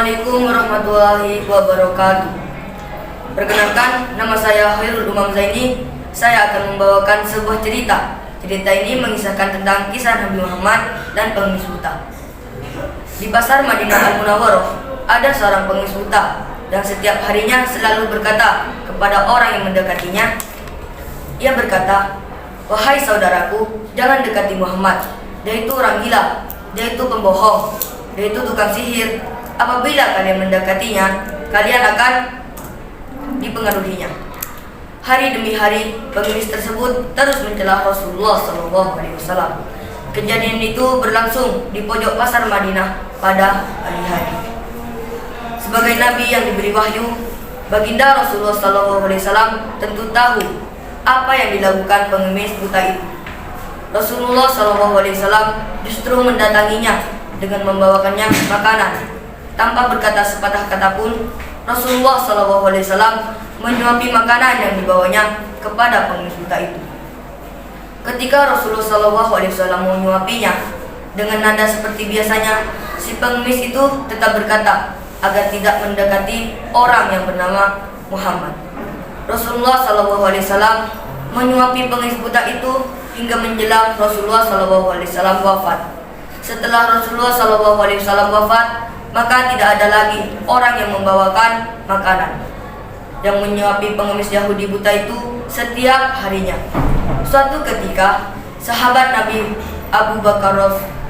Assalamualaikum warahmatullahi wabarakatuh. Perkenalkan, nama saya Khairul Umam Zaini. Saya akan membawakan sebuah cerita. Cerita ini mengisahkan tentang kisah Nabi Muhammad dan pengemis buta. Di pasar Madinah Al-Munawwarah ada seorang pengemis buta yang setiap harinya selalu berkata kepada orang yang mendekatinya. Ia berkata, "Wahai saudaraku, jangan dekati Muhammad. Dia itu orang gila, dia itu pembohong, dia itu tukang sihir. Apabila kalian mendekatinya, kalian akan dipengaruhinya." Hari demi hari, pengemis tersebut terus mencela Rasulullah SAW. Kejadian itu berlangsung di pojok pasar Madinah pada pagi hari. Sebagai nabi yang diberi wahyu, baginda Rasulullah SAW tentu tahu apa yang dilakukan pengemis buta itu. Rasulullah SAW justru mendatanginya dengan membawakannya makanan. Tanpa berkata sepatah kata pun, Rasulullah SAW menyuapi makanan yang dibawanya kepada pengemis buta itu. Ketika Rasulullah SAW menyuapinya dengan nada seperti biasanya, si pengemis itu tetap berkata agar tidak mendekati orang yang bernama Muhammad. Rasulullah SAW menyuapi pengemis buta itu hingga menjelang Rasulullah SAW wafat. Setelah Rasulullah SAW wafat, maka tidak ada lagi orang yang membawakan makanan yang menyuapi pengemis Yahudi buta itu setiap harinya. Suatu ketika, sahabat Nabi Abu Bakar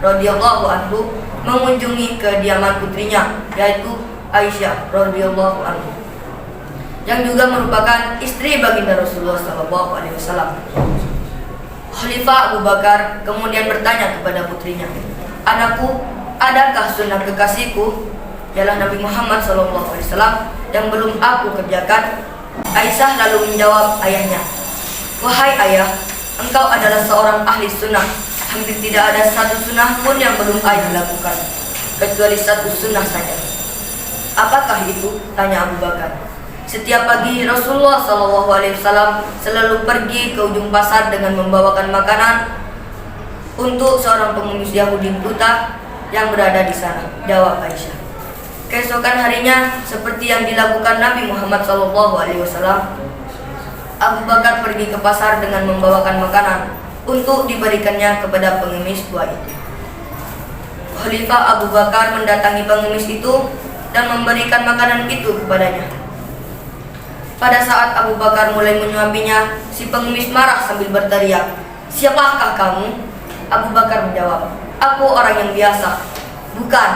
radhiyallahu anhu mengunjungi kediaman putrinya, yaitu Aisyah radhiyallahu anhu, yang juga merupakan istri baginda Rasulullah SAW. Khalifah Abu Bakar kemudian bertanya kepada putrinya, "Anakku, adakah sunnah kekasihku, ialah Nabi Muhammad SAW, yang belum aku kerjakan?" Aisyah lalu menjawab ayahnya, "Wahai ayah, engkau adalah seorang ahli sunnah. Hampir tidak ada satu sunnah pun yang belum ayah lakukan, kecuali satu sunnah saja." "Apakah itu?" tanya Abu Bakar. Setiap pagi Rasulullah SAW selalu pergi ke ujung pasar dengan membawakan makanan untuk seorang pengemis Yahudi buta yang berada di sana, jawab Aisyah. Keesokan harinya, seperti yang dilakukan Nabi Muhammad SAW, Abu Bakar pergi ke pasar dengan membawakan makanan untuk diberikannya kepada pengemis tua itu. Khalifah Abu Bakar mendatangi pengemis itu dan memberikan makanan itu kepadanya. Pada saat Abu Bakar mulai menyuapinya, si pengemis marah sambil berteriak, "Siapakah kamu?" Abu Bakar menjawab, "Aku orang yang biasa." "Bukan,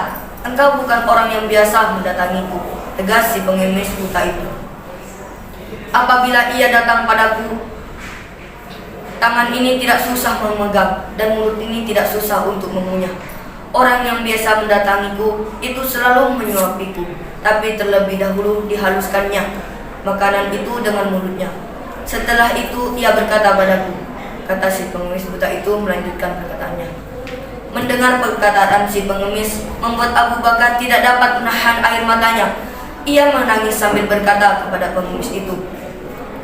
engkau bukan orang yang biasa mendatangiku," tegas si pengemis buta itu. "Apabila ia datang padaku, tangan ini tidak susah memegang dan mulut ini tidak susah untuk mengunyah. Orang yang biasa mendatangiku itu selalu menyuapiku, tapi terlebih dahulu dihaluskannya makanan itu dengan mulutnya. Setelah itu ia berkata padaku," kata si pengemis buta itu melanjutkan perkataannya. Mendengar perkataan si pengemis membuat Abu Bakar tidak dapat menahan air matanya. Ia menangis sambil berkata kepada pengemis itu,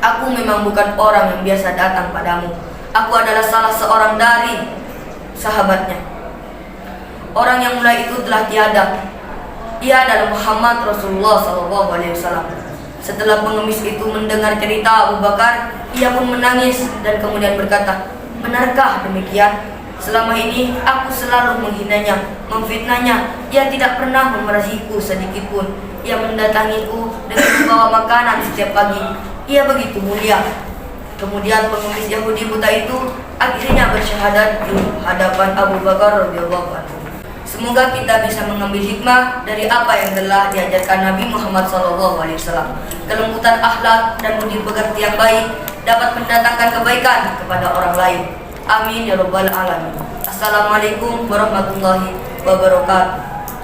"Aku memang bukan orang yang biasa datang padamu. Aku adalah salah seorang dari sahabatnya. Orang yang mulai itu telah tiada. Ia adalah Muhammad Rasulullah SAW." Setelah pengemis itu mendengar cerita Abu Bakar, ia pun menangis dan kemudian berkata, "Benarkah demikian? Selama ini aku selalu menghinanya, memfitnahnya. Ia tidak pernah memarahiku sedikit pun. Ia mendatangiku dengan membawa makanan setiap pagi. Ia begitu mulia." Kemudian pengemis Yahudi buta itu akhirnya bersyahadat di hadapan Abu Bakar radhiyallahu anhu. Semoga kita bisa mengambil hikmah dari apa yang telah diajarkan Nabi Muhammad SAW. Kelembutan akhlak dan budi pekerti yang baik dapat mendatangkan kebaikan kepada orang lain. Amin ya rabbal alamin. Assalamualaikum warahmatullahi wabarakatuh.